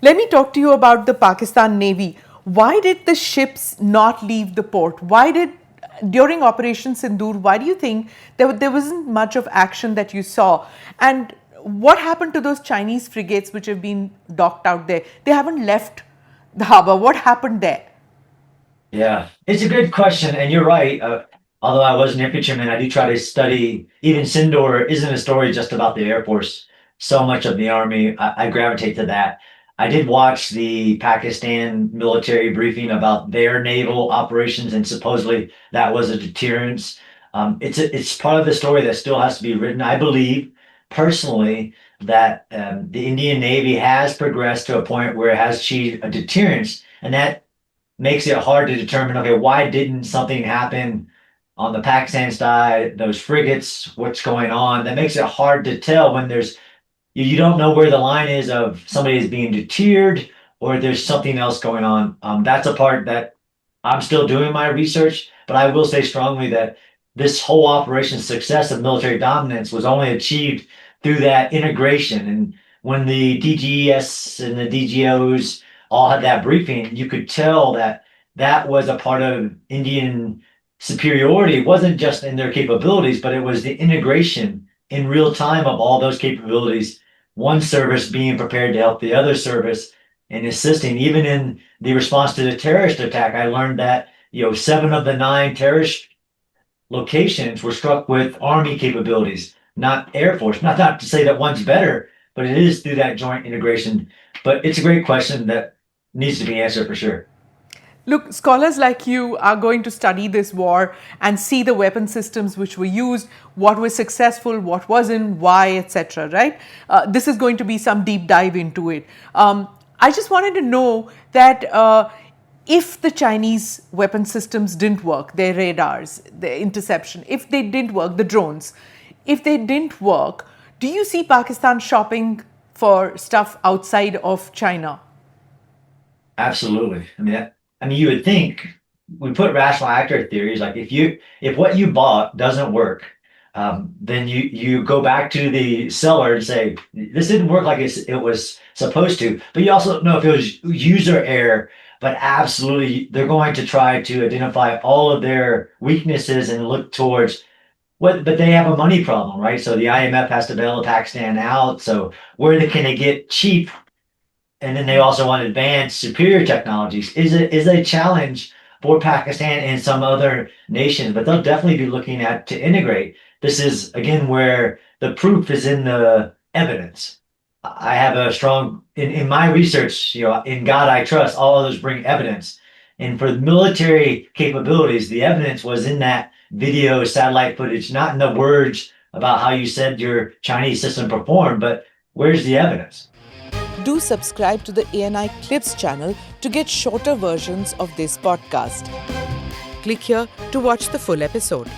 Let me talk to you about the Pakistan Navy. Why did the ships not leave the port? During Operation Sindoor, why do you think there wasn't much of action that you saw? And what happened to those Chinese frigates which have been docked out there? They haven't left the harbor. What happened there? Yeah, it's a good question, and you're right. Although I was an infantryman, I do try to study. Even Sindor isn't a story just about the Air Force. So much of the Army, I gravitate to that. I did watch the Pakistan military briefing about their naval operations, and supposedly that was a deterrence. It's part of the story that still has to be written. I believe personally that the Indian Navy has progressed to a point where it has achieved a deterrence, and that makes it hard to determine, okay, why didn't something happen on the Pakistan side, those frigates, what's going on? That makes it hard to tell when you don't know where the line is of somebody is being deterred or there's something else going on. That's a part that I'm still doing my research, but I will say strongly that this whole operation's success of military dominance was only achieved through that integration. And when the DGS and the DGOs all had that briefing, you could tell that that was a part of Indian superiority. It wasn't just in their capabilities, but it was the integration in real time of all those capabilities. One service being prepared to help the other service and assisting. Even in the response to the terrorist attack, I learned that 7 of the 9 terrorist locations were struck with Army capabilities, not Air Force. Not to say that one's better, but it is through that joint integration. But it's a great question that needs to be answered for sure. Look, scholars like you are going to study this war and see the weapon systems which were used, what was successful, what wasn't, why, etc. Right? This is going to be some deep dive into it. I just wanted to know that if the Chinese weapon systems didn't work, their radars, their interception, if they didn't work, the drones, if they didn't work, do you see Pakistan shopping for stuff outside of China? Absolutely. I mean, you would think we put rational actor theories like if what you bought doesn't work, then you go back to the seller and say this didn't work like it was supposed to. But you also don't know if it was user error. But absolutely, they're going to try to identify all of their weaknesses and look towards what. But they have a money problem, right? So the IMF has to bail Pakistan out. So can they get cheap, and then they also want advanced, superior technologies. Is a challenge for Pakistan and some other nations, but they'll definitely be looking at to integrate. This is again where the proof is in the evidence. I have a strong in my research, in God I trust, all others bring evidence. And for the military capabilities, the evidence was in that video satellite footage, not in the words about how you said your Chinese system performed, but where's the evidence? Do subscribe to the ANI Clips channel to get shorter versions of this podcast. Click here to watch the full episode.